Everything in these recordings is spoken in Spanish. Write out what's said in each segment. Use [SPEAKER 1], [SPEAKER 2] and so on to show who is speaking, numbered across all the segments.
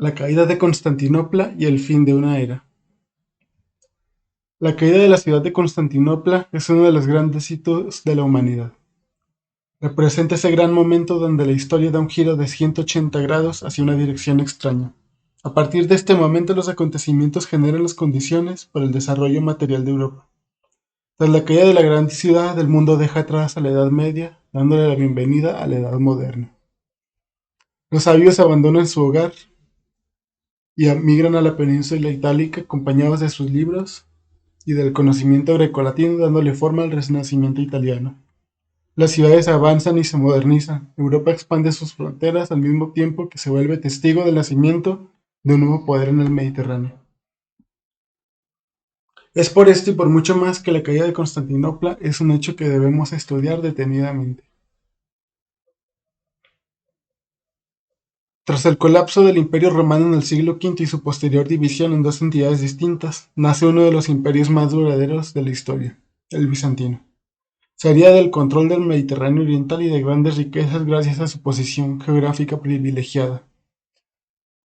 [SPEAKER 1] La caída de Constantinopla y el fin de una era. La caída de la ciudad de Constantinopla es uno de los grandes hitos de la humanidad. Representa ese gran momento donde la historia da un giro de 180 grados hacia una dirección extraña. A partir de este momento los acontecimientos generan las condiciones para el desarrollo material de Europa. Tras la caída de la gran ciudad, el mundo deja atrás a la Edad Media, dándole la bienvenida a la Edad Moderna. Los sabios abandonan su hogar y migran a la península itálica acompañados de sus libros y del conocimiento grecolatino, dándole forma al Renacimiento italiano. Las ciudades avanzan y se modernizan. Europa expande sus fronteras al mismo tiempo que se vuelve testigo del nacimiento de un nuevo poder en el Mediterráneo. Es por esto y por mucho más que la caída de Constantinopla es un hecho que debemos estudiar detenidamente. Tras el colapso del Imperio Romano en el siglo V y su posterior división en dos entidades distintas, nace uno de los imperios más duraderos de la historia, el bizantino. Se haría del control del Mediterráneo oriental y de grandes riquezas gracias a su posición geográfica privilegiada,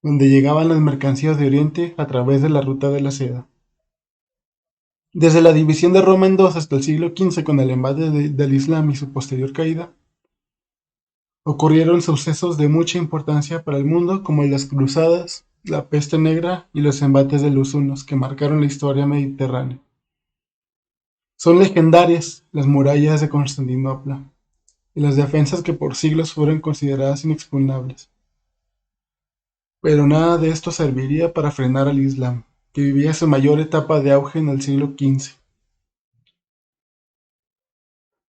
[SPEAKER 1] donde llegaban las mercancías de Oriente a través de la ruta de la seda. Desde la división de Roma en dos hasta el siglo XV con el embate del Islam y su posterior caída, ocurrieron sucesos de mucha importancia para el mundo como las cruzadas, la peste negra y los embates de los hunos que marcaron la historia mediterránea. Son legendarias las murallas de Constantinopla y las defensas que por siglos fueron consideradas inexpugnables. Pero nada de esto serviría para frenar al Islam, que vivía su mayor etapa de auge en el siglo XV.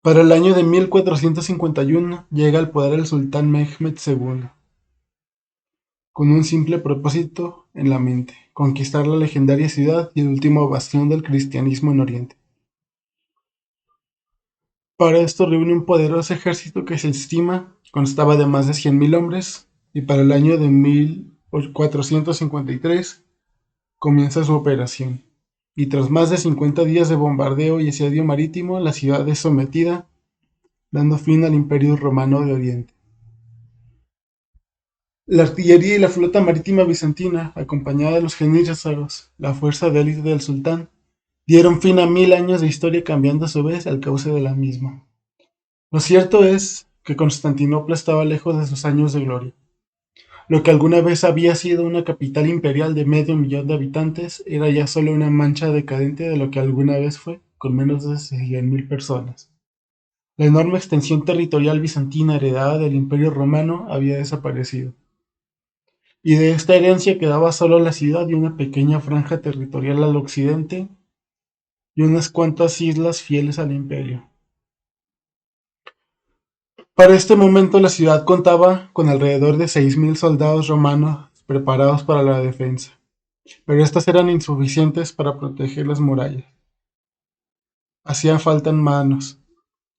[SPEAKER 1] Para el año de 1451 llega al poder el sultán Mehmed II, con un simple propósito en la mente: conquistar la legendaria ciudad y el último bastión del cristianismo en Oriente. Para esto reúne un poderoso ejército que se estima constaba de más de 100.000 hombres, y para el año de 1453 comienza su operación. Y tras más de 50 días de bombardeo y asedio marítimo, la ciudad es sometida, dando fin al Imperio Romano de Oriente. La artillería y la flota marítima bizantina, acompañada de los jenízaros, la fuerza de élite del sultán, dieron fin a 1000 años de historia, cambiando a su vez el cauce de la misma. Lo cierto es que Constantinopla estaba lejos de sus años de gloria. Lo que alguna vez había sido una capital imperial de 500.000 de habitantes era ya solo una mancha decadente de lo que alguna vez fue, con menos de 100.000 personas. La enorme extensión territorial bizantina heredada del Imperio Romano había desaparecido, y de esta herencia quedaba solo la ciudad y una pequeña franja territorial al occidente y unas cuantas islas fieles al imperio. Para este momento la ciudad contaba con alrededor de 6.000 soldados romanos preparados para la defensa, pero estas eran insuficientes para proteger las murallas. Hacían falta manos,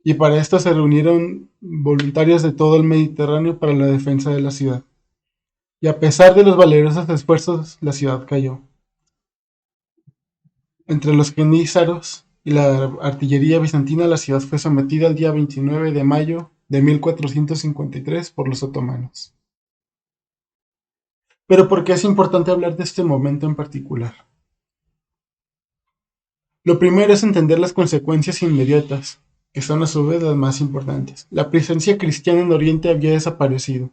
[SPEAKER 1] y para esto se reunieron voluntarios de todo el Mediterráneo para la defensa de la ciudad. Y a pesar de los valerosos esfuerzos, la ciudad cayó. Entre los jenízaros y la artillería bizantina, la ciudad fue sometida el día 29 de mayo de 1453 por los otomanos. Pero ¿por qué es importante hablar de este momento en particular? Lo primero es entender las consecuencias inmediatas, que son a su vez las más importantes. La presencia cristiana en Oriente había desaparecido,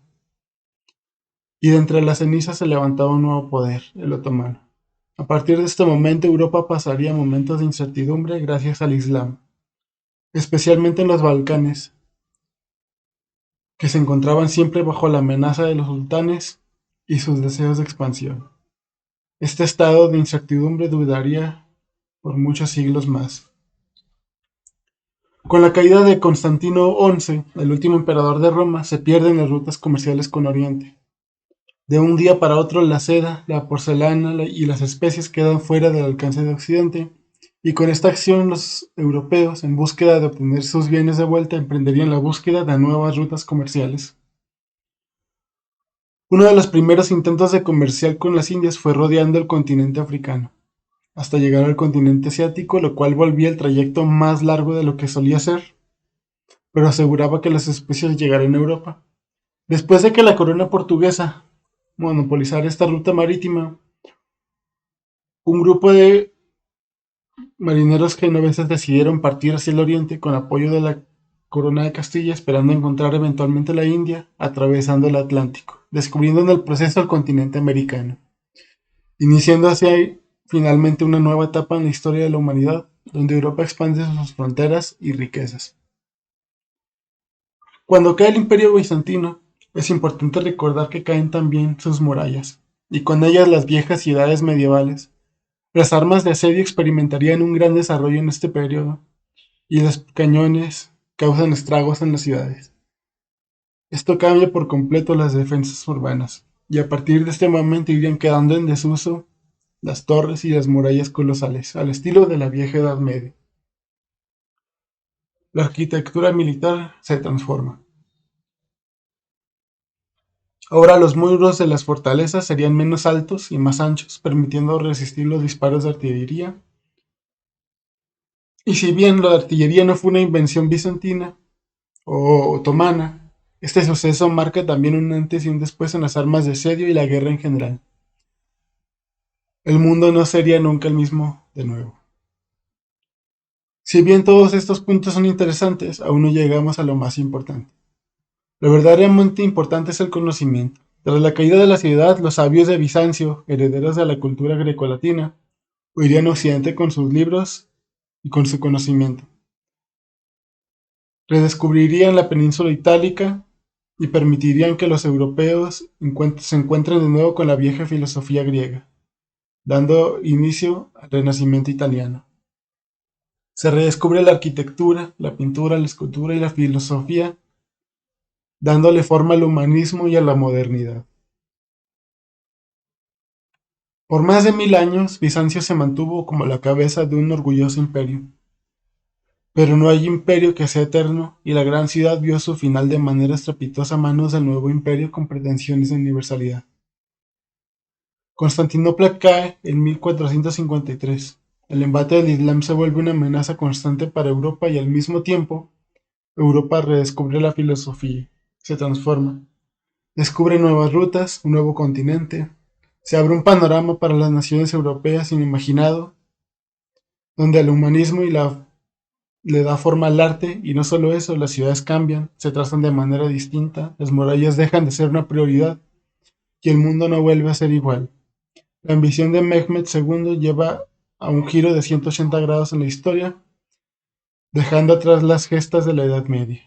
[SPEAKER 1] y de entre las cenizas se levantaba un nuevo poder, el otomano. A partir de este momento, Europa pasaría momentos de incertidumbre gracias al Islam, especialmente en los Balcanes, que se encontraban siempre bajo la amenaza de los sultanes y sus deseos de expansión. Este estado de incertidumbre duraría por muchos siglos más. Con la caída de Constantino XI, el último emperador de Roma, se pierden las rutas comerciales con Oriente. De un día para otro la seda, la porcelana y las especies quedan fuera del alcance de Occidente, y con esta acción los europeos, en búsqueda de obtener sus bienes de vuelta, emprenderían la búsqueda de nuevas rutas comerciales. Uno de los primeros intentos de comerciar con las Indias fue rodeando el continente africano, hasta llegar al continente asiático, lo cual volvía el trayecto más largo de lo que solía ser, pero aseguraba que las especies llegarían a Europa. Después de que la corona portuguesa monopolizar esta ruta marítima, un grupo de marineros genoveses decidieron partir hacia el oriente con apoyo de la corona de Castilla, esperando encontrar eventualmente la India, atravesando el Atlántico, descubriendo en el proceso el continente americano, iniciando así finalmente una nueva etapa en la historia de la humanidad, donde Europa expande sus fronteras y riquezas. Cuando cae el Imperio Bizantino, es importante recordar que caen también sus murallas, y con ellas las viejas ciudades medievales. Las armas de asedio experimentarían un gran desarrollo en este periodo, y los cañones causan estragos en las ciudades. Esto cambia por completo las defensas urbanas, y a partir de este momento irían quedando en desuso las torres y las murallas colosales, al estilo de la vieja Edad Media. La arquitectura militar se transforma. Ahora los muros de las fortalezas serían menos altos y más anchos, permitiendo resistir los disparos de artillería. Y si bien la artillería no fue una invención bizantina o otomana, este suceso marca también un antes y un después en las armas de asedio y la guerra en general. El mundo no sería nunca el mismo de nuevo. Si bien todos estos puntos son interesantes, aún no llegamos a lo más importante. Lo verdaderamente importante es el conocimiento. Tras la caída de la ciudad, los sabios de Bizancio, herederos de la cultura grecolatina, huirían a Occidente con sus libros y con su conocimiento. Redescubrirían la península itálica y permitirían que los europeos se encuentren de nuevo con la vieja filosofía griega, dando inicio al Renacimiento italiano. Se redescubre la arquitectura, la pintura, la escultura y la filosofía, dándole forma al humanismo y a la modernidad. Por más de 1000 años, Bizancio se mantuvo como la cabeza de un orgulloso imperio. Pero no hay imperio que sea eterno, y la gran ciudad vio su final de manera estrepitosa a manos del nuevo imperio con pretensiones de universalidad. Constantinopla cae en 1453. El embate del Islam se vuelve una amenaza constante para Europa y al mismo tiempo, Europa redescubre la filosofía, se transforma, descubre nuevas rutas, un nuevo continente, se abre un panorama para las naciones europeas inimaginado, donde el humanismo le da forma al arte, y no solo eso, las ciudades cambian, se trazan de manera distinta, las murallas dejan de ser una prioridad y el mundo no vuelve a ser igual. La ambición de Mehmed II lleva a un giro de 180 grados en la historia, dejando atrás las gestas de la Edad Media.